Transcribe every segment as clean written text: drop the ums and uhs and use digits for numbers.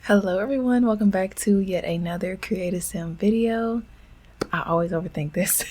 Hello everyone, welcome back to yet another Creative Sim video. I always overthink this.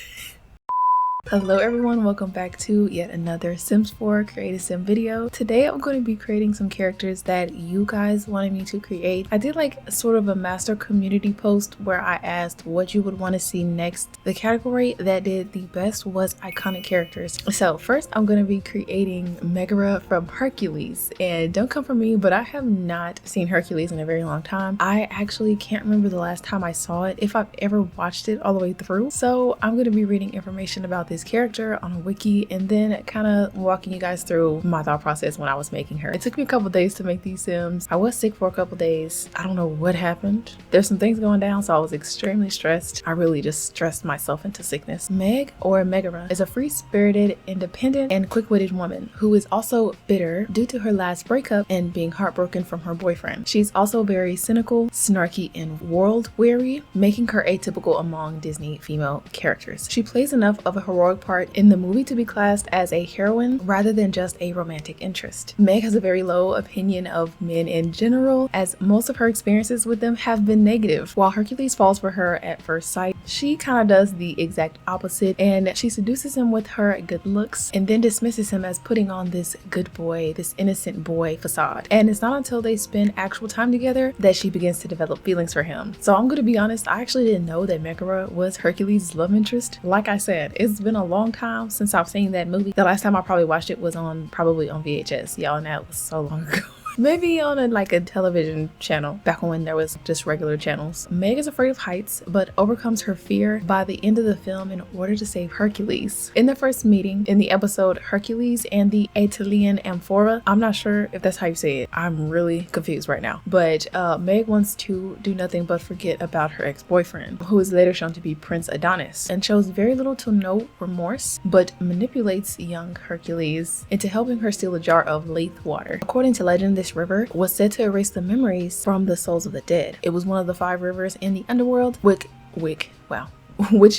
Hello everyone, welcome back to yet another Sims 4 Creative Sim video. Today I'm going to be creating some characters that you guys wanted me to create. I did like sort of a master community post where I asked what you would want to see next. The category that did the best was iconic characters. So first I'm going to be creating Megara from Hercules. And don't come for me, but I have not seen Hercules in a very long time. I actually can't remember the last time I saw it, if I've ever watched it all the way through. So I'm going to be reading information about this character on a wiki and then kind of walking you guys through my thought process when I was making her. It took me a couple days to make these Sims. I was sick for a couple days. I don't know what happened. There's some things going down, so I was extremely stressed. I really just stressed myself into sickness. Meg, or Megara, is a free-spirited, independent, and quick-witted woman who is also bitter due to her last breakup and being heartbroken from her boyfriend. She's also very cynical, snarky, and world-weary, making her atypical among Disney female characters. She plays enough of a heroic part in the movie to be classed as a heroine rather than just a romantic interest. Meg has a very low opinion of men in general, as most of her experiences with them have been negative. While Hercules falls for her at first sight, she kind of does the exact opposite, and she seduces him with her good looks and then dismisses him as putting on this good boy, this innocent boy facade. And it's not until they spend actual time together that she begins to develop feelings for him. So I'm gonna be honest, I actually didn't know that Megara was Hercules' love interest. Like I said, it's been a long time since I've seen that movie. The last time I probably watched it was probably on VHS, y'all, and that was so long ago. Maybe on a television channel back when there was just regular channels. Meg is afraid of heights but overcomes her fear by the end of the film in order to save Hercules. In the first meeting in the episode Hercules and the Italian Amphora, I'm not sure if that's how you say it. I'm really confused right now. But Meg wants to do nothing but forget about her ex-boyfriend, who is later shown to be Prince Adonis, and shows very little to no remorse but manipulates young Hercules into helping her steal a jar of Lethe water. According to legend, this river was said to erase the memories from the souls of the dead. It was one of the 5 rivers in the underworld, which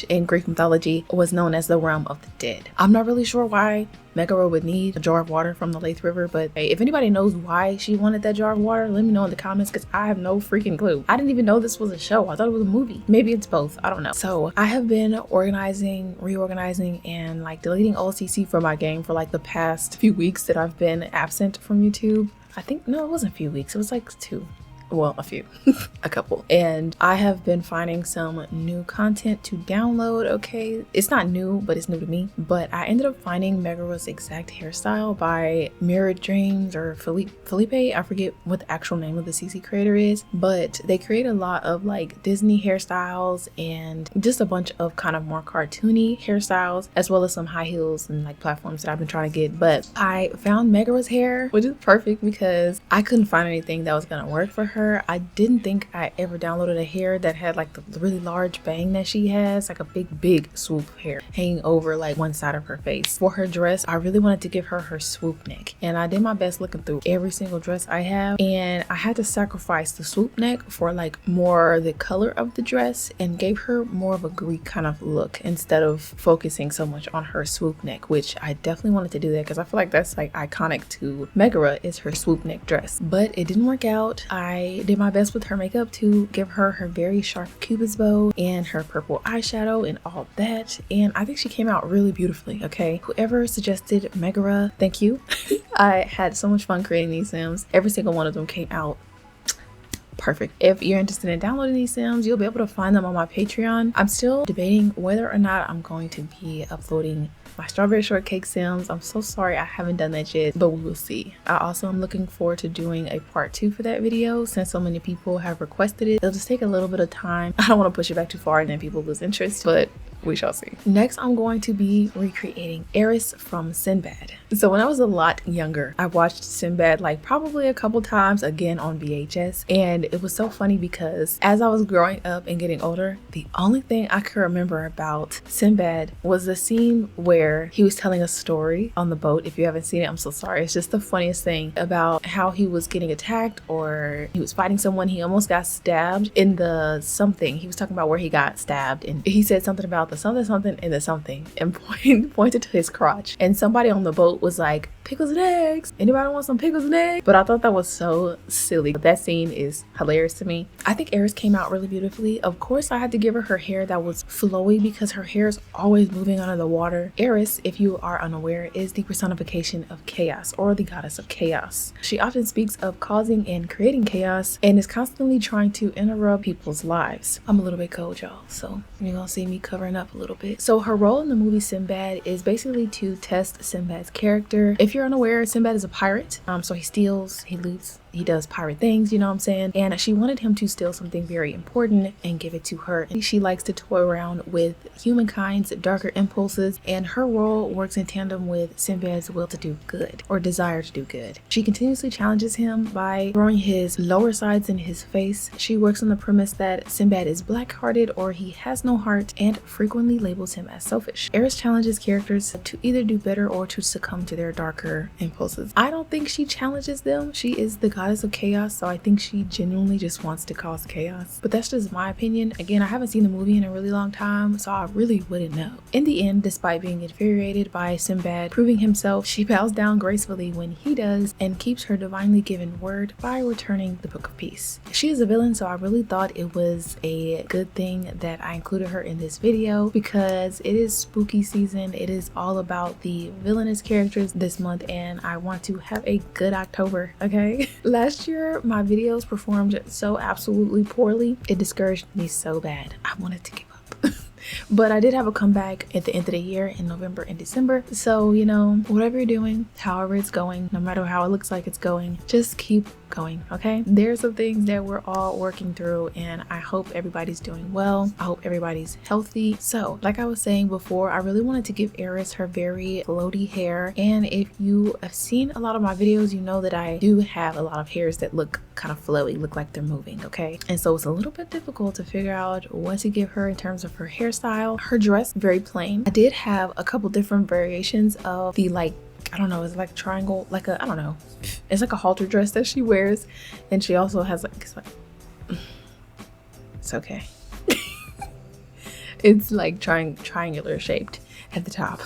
in Greek mythology was known as the realm of the dead. I'm not really sure why Megara would need a jar of water from the Lethe River, but hey, if anybody knows why she wanted that jar of water, let me know in the comments, because I have no freaking clue. I didn't even know this was a show. I thought it was a movie. Maybe it's both. I don't know. So I have been organizing, reorganizing, and deleting OCC for my game for the past few weeks that I've been absent from YouTube. I think, no, it wasn't a few weeks. It was 2. Well, a few, a couple. And I have been finding some new content to download. Okay, it's not new, but it's new to me. But I ended up finding Megara's exact hairstyle by Mirrored Dreams or Felipe. I forget what the actual name of the CC creator is, but they create a lot of Disney hairstyles and just a bunch of kind of more cartoony hairstyles, as well as some high heels and platforms that I've been trying to get. But I found Megara's hair, which is perfect because I couldn't find anything that was gonna work for her. I didn't think I ever downloaded a hair that had the really large bang that she has, a big swoop hair hanging over one side of her face. For her dress, I really wanted to give her her swoop neck, and I did my best looking through every single dress I have, and I had to sacrifice the swoop neck for more the color of the dress and gave her more of a Greek kind of look instead of focusing so much on her swoop neck, which I definitely wanted to do that because I feel that's iconic to Megara is her swoop neck dress. But it didn't work out. I did my best with her makeup to give her her very sharp cupid's bow and her purple eyeshadow and all that, and I think she came out really beautifully. Okay, whoever suggested Megara, thank you. I had so much fun creating these Sims. Every single one of them came out perfect. If you're interested in downloading these Sims, you'll be able to find them on my Patreon. I'm still debating whether or not I'm going to be uploading my strawberry shortcake Sims. I'm so sorry I haven't done that yet, but we will see. I also am looking forward to doing a part 2 for that video since so many people have requested it. It'll just take a little bit of time. I don't want to push it back too far and then people lose interest, but we shall see. Next, I'm going to be recreating Eris from Sinbad. So when I was a lot younger, I watched Sinbad probably a couple times again on VHS, and it was so funny because as I was growing up and getting older, the only thing I could remember about Sinbad was the scene where he was telling a story on the boat. If you haven't seen it, I'm so sorry. It's just the funniest thing about how he was getting attacked, or he was fighting someone. He almost got stabbed in the something. He was talking about where he got stabbed, and he said something about out the something and the something and pointed to his crotch. And somebody on the boat was like, pickles and eggs. Anybody want some pickles and eggs? But I thought that was so silly. That scene is hilarious to me. I think Eris came out really beautifully. Of course, I had to give her hair that was flowy because her hair is always moving under the water. Eris, if you are unaware, is the personification of chaos, or the goddess of chaos. She often speaks of causing and creating chaos and is constantly trying to interrupt people's lives. I'm a little bit cold, y'all, so you're gonna see me covering up a little bit. So her role in the movie Sinbad is basically to test Sinbad's character. If you're unaware, Sinbad is a pirate. So he steals, he loots, he does pirate things, you know what I'm saying? And she wanted him to steal something very important and give it to her. And she likes to toy around with humankind's darker impulses, and her role works in tandem with Sinbad's will to do good, or desire to do good. She continuously challenges him by throwing his lower sides in his face. She works on the premise that Sinbad is black-hearted or he has no heart, and frequently labels him as selfish. Eris challenges characters to either do better or to succumb to their darker impulses. I don't think she challenges them. She is the goddess of chaos, so I think she genuinely just wants to cause chaos. But that's just my opinion. Again, I haven't seen the movie in a really long time, so I really wouldn't know. In the end, despite being infuriated by Sinbad proving himself, she bows down gracefully when he does and keeps her divinely given word by returning the Book of Peace. She is a villain, so I really thought it was a good thing that I included her in this video because it is spooky season. It is all about the villainous characters this month, and I want to have a good October, okay? Last year, my videos performed so absolutely poorly. It discouraged me so bad. I wanted to give up. But I did have a comeback at the end of the year in November and December. So, you know, whatever you're doing, however it's going, no matter how it looks like it's going, just keep going, okay? There's some things that we're all working through, and I hope everybody's doing well. I hope everybody's healthy. So, like I was saying before, I really wanted to give Eris her very floaty hair. And if you have seen a lot of my videos, you know that I do have a lot of hairs that look kind of flowy, look like they're moving, okay? And so it's a little bit difficult to figure out what to give her in terms of her hairstyle. Her dress, very plain. I did have a couple different variations of the, like, I don't know, it's like triangle, like a, I don't know, it's like a halter dress that she wears, and she also has like, it's okay. It's like triangular shaped at the top.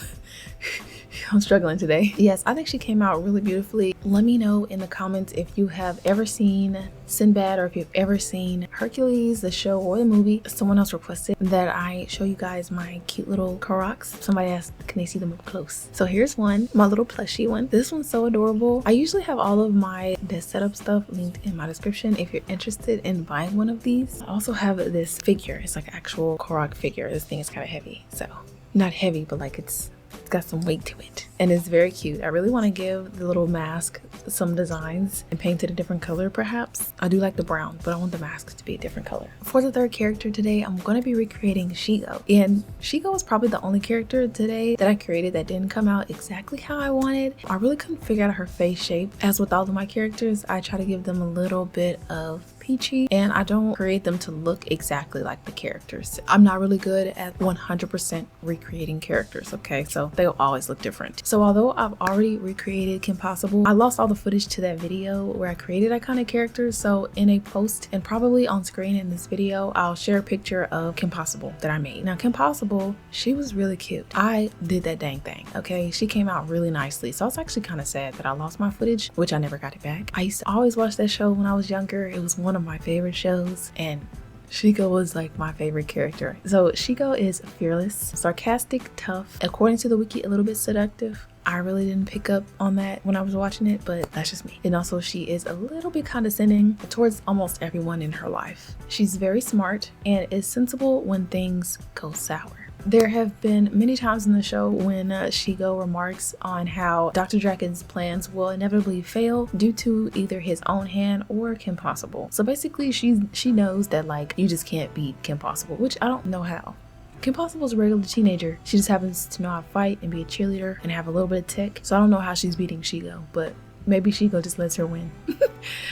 I'm struggling today. Yes, I think she came out really beautifully. Let me know in the comments if you have ever seen Sinbad, or if you've ever seen Hercules, the show or the movie. Someone else requested that I show you guys my cute little Crocs. Somebody asked, can they see them up close? So here's one, my little plushie one. This one's so adorable. I usually have all of my desk setup stuff linked in my description if you're interested in buying one of these. I also have this figure. It's like an actual Croc figure. This thing is kind of heavy. So not heavy, but like it's got some weight to it, and it's very cute. I really want to give the little mask some designs and paint it a different color perhaps. I do like the brown, but I want the mask to be a different color. For the third character today, I'm going to be recreating Shigo, and Shigo was probably the only character today that I created that didn't come out exactly how I wanted. I really couldn't figure out her face shape. As with all of my characters, I try to give them a little bit of Peachy, and I don't create them to look exactly like the characters. I'm not really good at 100% recreating characters, okay? So they'll always look different. So although I've already recreated Kim Possible, I lost all the footage to that video where I created iconic characters. So in a post and probably on screen in this video, I'll share a picture of Kim Possible that I made. Now Kim Possible, she was really cute. I did that dang thing, okay? She came out really nicely. So I was actually kind of sad that I lost my footage, which I never got it back. I used to always watch that show when I was younger. It was one of my favorite shows, and Shigo was like my favorite character. So Shigo is fearless, sarcastic, tough, according to the wiki, a little bit seductive. I really didn't pick up on that when I was watching it, but that's just me. And also she is a little bit condescending towards almost everyone in her life. She's very smart and is sensible when things go sour. There have been many times in the show when Shigo remarks on how Dr. Draken's plans will inevitably fail due to either his own hand or Kim Possible. So basically she knows that like you just can't beat Kim Possible, which I don't know how. Kim Possible's a regular teenager. She just happens to know how to fight and be a cheerleader and have a little bit of tech. So I don't know how she's beating Shigo, but maybe Shigo just lets her win.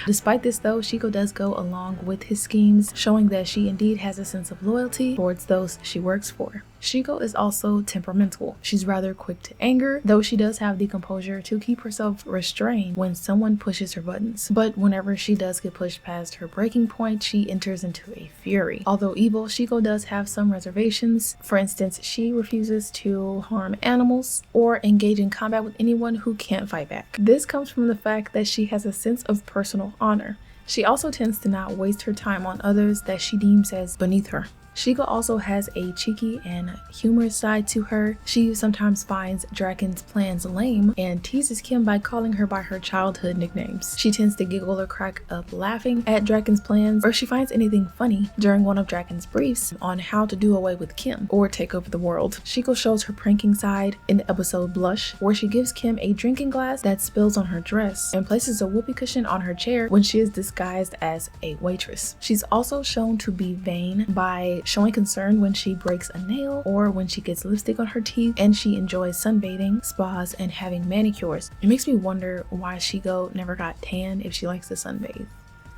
Despite this though, Shigo does go along with his schemes, showing that she indeed has a sense of loyalty towards those she works for. Shiko is also temperamental. She's rather quick to anger, though she does have the composure to keep herself restrained when someone pushes her buttons. But whenever she does get pushed past her breaking point, she enters into a fury. Although evil, Shiko does have some reservations. For instance, she refuses to harm animals or engage in combat with anyone who can't fight back. This comes from the fact that she has a sense of personal honor. She also tends to not waste her time on others that she deems as beneath her. Shiko also has a cheeky and humorous side to her. She sometimes finds Draken's plans lame and teases Kim by calling her by her childhood nicknames. She tends to giggle or crack up laughing at Draken's plans, or if she finds anything funny during one of Draken's briefs on how to do away with Kim or take over the world. Shiko shows her pranking side in the episode Blush, where she gives Kim a drinking glass that spills on her dress and places a whoopee cushion on her chair when she is disguised as a waitress. She's also shown to be vain by showing concern when she breaks a nail or when she gets lipstick on her teeth, and she enjoys sunbathing, spas, and having manicures. It makes me wonder why Shiko never got tan if she likes to sunbathe.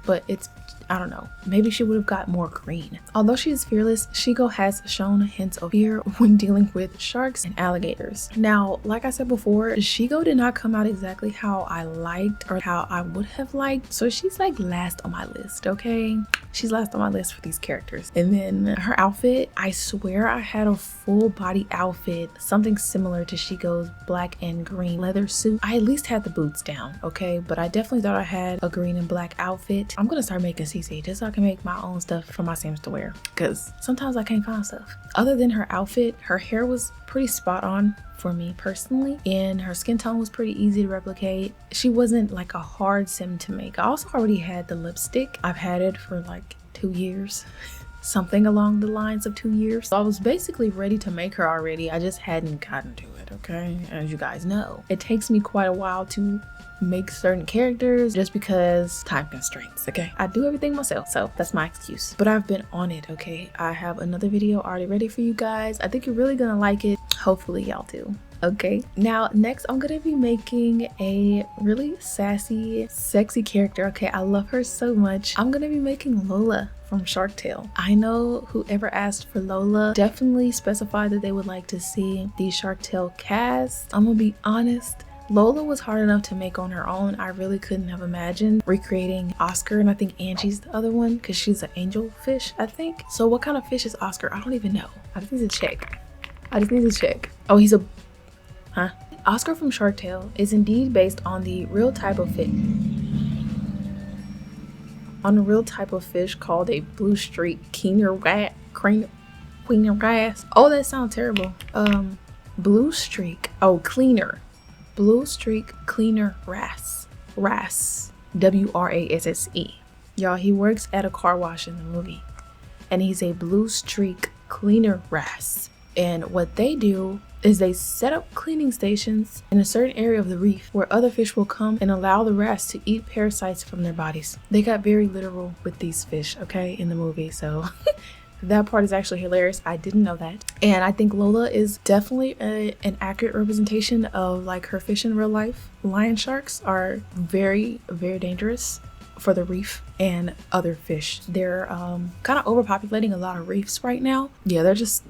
But I don't know, maybe she would have got more green. Although she is fearless, Shiko has shown hints of fear when dealing with sharks and alligators. Now, like I said before, Shiko did not come out exactly how I liked or how I would have liked. So she's like last on my list, okay? She's last on my list for these characters. And then her outfit, I swear I had a full body outfit, something similar to Shiko's black and green leather suit. I at least had the boots down, okay? But I definitely thought I had a green and black outfit. I'm gonna start making CC just so I can make my own stuff for my Sims to wear, because sometimes I can't find stuff. Other than her outfit, her hair was pretty spot on for me personally, and her skin tone was pretty easy to replicate. She wasn't like a hard Sim to make. I also already had the lipstick. I've had it for like 2 years. Something along the lines of 2 years. So I was basically ready to make her already. I just hadn't gotten to it, okay? As you guys know, it takes me quite a while to make certain characters just because time constraints, okay? I do everything myself, so that's my excuse. But I've been on it, okay? I have another video already ready for you guys. I think you're really gonna like it. Hopefully y'all do. Okay, now next I'm gonna be making a really sassy, sexy character. Okay, I love her so much. I'm gonna be making Lola from Shark Tale. I know whoever asked for Lola definitely specified that they would like to see the Shark Tale cast. I'm gonna be honest, Lola was hard enough to make on her own. I really couldn't have imagined recreating Oscar, and I think Angie's the other one because she's an angel fish, I think. So what kind of fish is Oscar? I don't even know. I just need to check. Oh, he's a Oscar from Shark Tale is indeed based on the real type of fish. On a real type of fish called a blue streak keener wrasse. Oh, that sounds terrible. Blue streak. Oh, cleaner. Blue streak cleaner wrasse. WRASSE. Y'all, he works at a car wash in the movie, and he's a blue streak cleaner wrasse. And what they do is they set up cleaning stations in a certain area of the reef where other fish will come and allow the wrasse to eat parasites from their bodies. They got very literal with these fish, okay, in the movie, so that part is actually hilarious. I didn't know that. And I think Lola is definitely an accurate representation of like her fish in real life. Lion sharks are very, very dangerous for the reef and other fish. They're kind of overpopulating a lot of reefs right now. Yeah,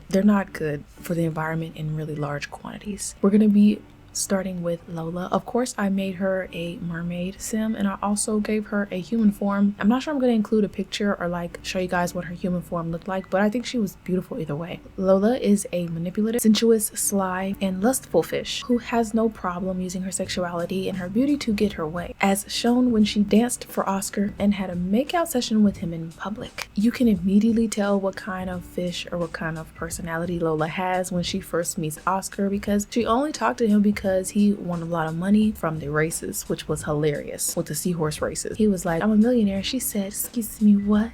they're not good for the environment in really large quantities. We're gonna be starting with Lola. Of course, I made her a mermaid sim, and I also gave her a human form. I'm not sure I'm going to include a picture or like show you guys what her human form looked like, but I think she was beautiful either way. Lola is a manipulative, sensuous, sly, and lustful fish who has no problem using her sexuality and her beauty to get her way, as shown when she danced for Oscar and had a makeout session with him in public. You can immediately tell what kind of fish or what kind of personality Lola has when she first meets Oscar, because she only talked to him because he won a lot of money from the races, which was hilarious with the seahorse races. He was like, "I'm a millionaire." She said, "Excuse me, what?"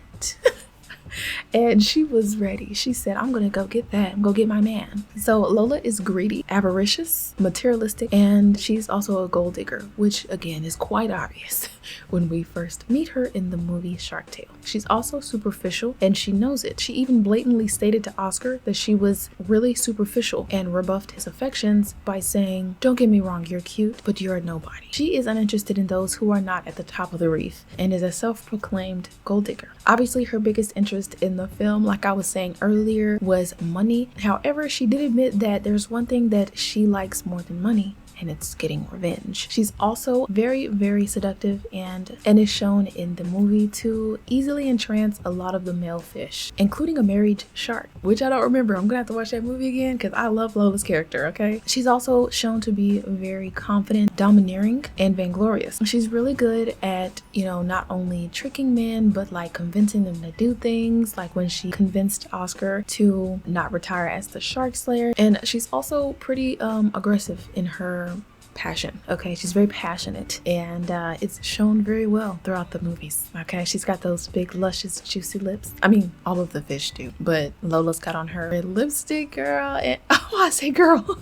And she was ready. She said, "I'm gonna go get that. I'm gonna get my man." So Lola is greedy, avaricious, materialistic, and she's also a gold digger, which again is quite obvious when we first meet her in the movie Shark Tale. She's also superficial, and she knows it. She even blatantly stated to Oscar that she was really superficial and rebuffed his affections by saying, "Don't get me wrong, you're cute, but you're a nobody." She is uninterested in those who are not at the top of the reef and is a self-proclaimed gold digger. Obviously, her biggest interest interest in the film, like I was saying earlier, was money. However, she did admit that there's one thing that she likes more than money, and it's getting revenge. She's also very, very seductive and is shown in the movie to easily entrance a lot of the male fish, including a married shark, which I don't remember. I'm gonna have to watch that movie again because I love Lola's character, okay? She's also shown to be very confident, domineering, and vainglorious. She's really good at, you know, not only tricking men, but like convincing them to do things, like when she convinced Oscar to not retire as the shark slayer. And she's also pretty aggressive in her passion, okay? She's very passionate, and it's shown very well throughout the movies, okay? She's got those big luscious juicy lips. I mean, all of the fish do, but Lola's got on her red lipstick, girl, and oh, I say girl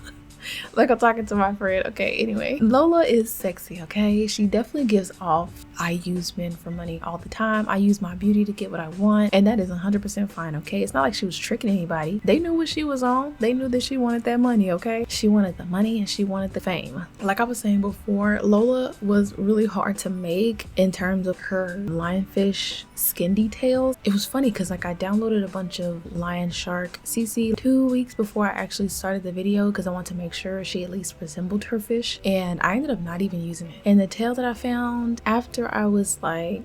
like I'm talking to my friend. Okay, anyway, Lola is sexy, okay? She definitely gives off, I use men for money all the time. I use my beauty to get what I want, and that is 100% fine, okay? It's not like she was tricking anybody. They knew what she was on. They knew that she wanted that money, okay? She wanted the money and she wanted the fame. Like I was saying before, Lola was really hard to make in terms of her lionfish skin details. It was funny because like I downloaded a bunch of lion shark CC 2 weeks before I actually started the video because I wanted to make sure she at least resembled her fish, and I ended up not even using it. And the tail that I found after I was like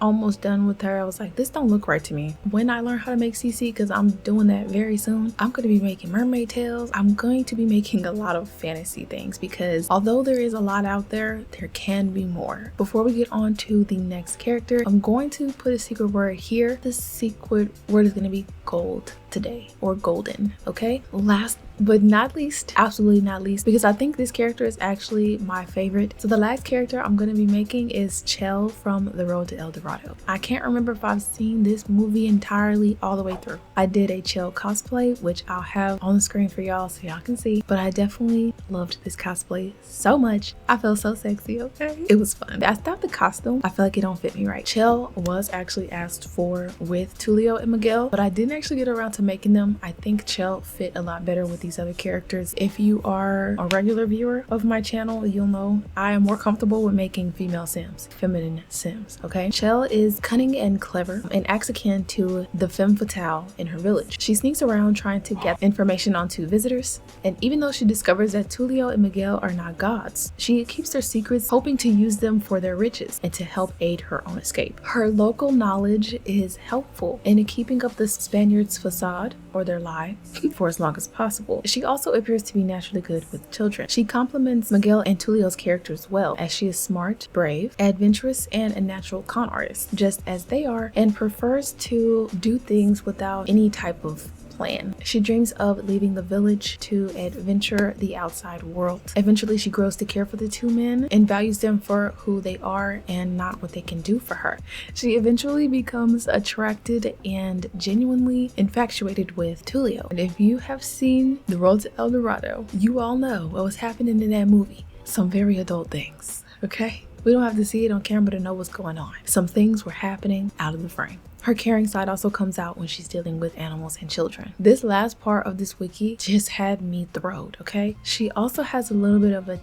almost done with her, I was like, this don't look right to me. When I learn how to make CC, because I'm doing that very soon, I'm going to be making mermaid tails. I'm going to be making a lot of fantasy things because although there is a lot out there, there can be more. Before we get on to the next character, I'm going to put a secret word here. The secret word is going to be gold today, or golden, okay? Last but not least, absolutely not least, because I think this character is actually my favorite. So the last character I'm going to be making is Chell from The Road to El Dorado. I can't remember if I've seen this movie entirely all the way through. I did a Chell cosplay, which I'll have on the screen for y'all so y'all can see, but I definitely loved this cosplay so much. I felt so sexy, okay? It was fun. I thought the costume, I feel like it don't fit me right. Chell was actually asked for with Tulio and Miguel, but I didn't actually get around to making them. I think Chell fit a lot better with these other characters. If you are a regular viewer of my channel, you'll know I am more comfortable with making female Sims, feminine Sims, okay? Chell is cunning and clever and acts akin to the femme fatale in her village. She sneaks around trying to get information onto visitors, and even though she discovers that Tulio and Miguel are not gods, she keeps their secrets, hoping to use them for their riches and to help aid her own escape. Her local knowledge is helpful in keeping up the Spaniards' facade, or their lie, for as long as possible. She also appears to be naturally good with children. She complements Miguel and Tulio's characters well, as she is smart, brave, adventurous, and a natural con artist, just as they are, and prefers to do things without any type of plan. She dreams of leaving the village to adventure the outside world. Eventually, she grows to care for the two men and values them for who they are and not what they can do for her. She eventually becomes attracted and genuinely infatuated with Tulio. And if you have seen The Road to El Dorado, you all know what was happening in that movie. Some very adult things, okay? We don't have to see it on camera to know what's going on. Some things were happening out of the frame. Her caring side also comes out when she's dealing with animals and children. This last part of this wiki just had me thrilled, okay? She also has a little bit of a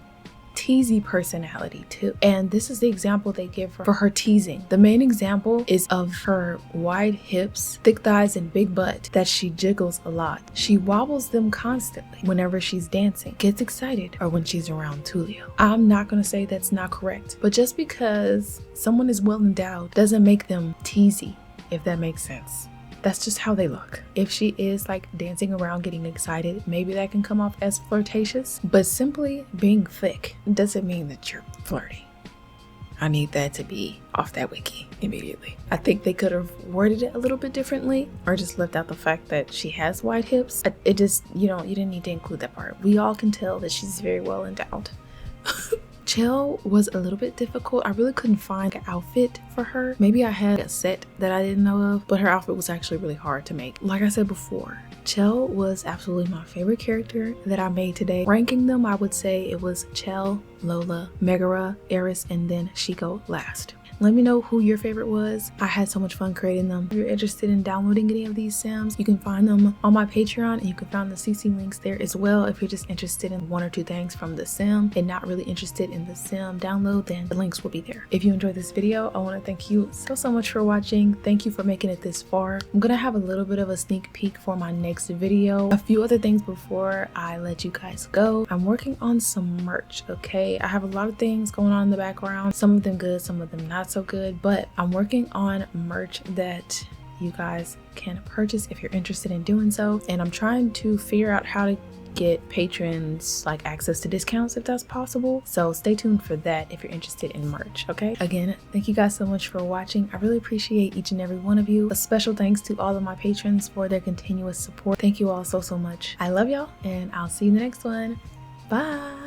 teasy personality too, and this is the example they give her for her teasing. The main example is of her wide hips, thick thighs, and big butt that she jiggles a lot. She wobbles them constantly whenever she's dancing, gets excited, or when she's around Tulio. I'm not gonna say that's not correct, but just because someone is well endowed doesn't make them teasy, if that makes sense. That's just how they look. If she is like dancing around getting excited, maybe that can come off as flirtatious, but simply being thick doesn't mean that you're flirty. I need that to be off that wiki immediately. I think they could have worded it a little bit differently, or just left out the fact that she has wide hips. It just, you didn't need to include that part. We all can tell that she's very well endowed. Chell was a little bit difficult. I really couldn't find an outfit for her. Maybe I had a set that I didn't know of, but her outfit was actually really hard to make. Like I said before, Chell was absolutely my favorite character that I made today. Ranking them, I would say it was Chell, Lola, Megara, Eris, and then Shiko last. Let me know who your favorite was. I had so much fun creating them. If you're interested in downloading any of these sims, you can find them on my Patreon, and you can find the CC links there as well. If you're just interested in one or two things from the sim and not really interested in the sim download, then the links will be there. If you enjoyed this video, I want to thank you so much for watching. Thank you for making it this far. I'm gonna have a little bit of a sneak peek for my next video. A few other things before I let you guys go. I'm working on some merch, okay? I have a lot of things going on in the background, some of them good, some of them not so good, but I'm working on merch that you guys can purchase if you're interested in doing so, and I'm trying to figure out how to get patrons like access to discounts if that's possible, so stay tuned for that if you're interested in merch. Okay, again, thank you guys so much for watching. I really appreciate each and every one of you. A special thanks to all of my patrons for their continuous support. Thank you all so much. I love y'all, and I'll see you in the next one. Bye.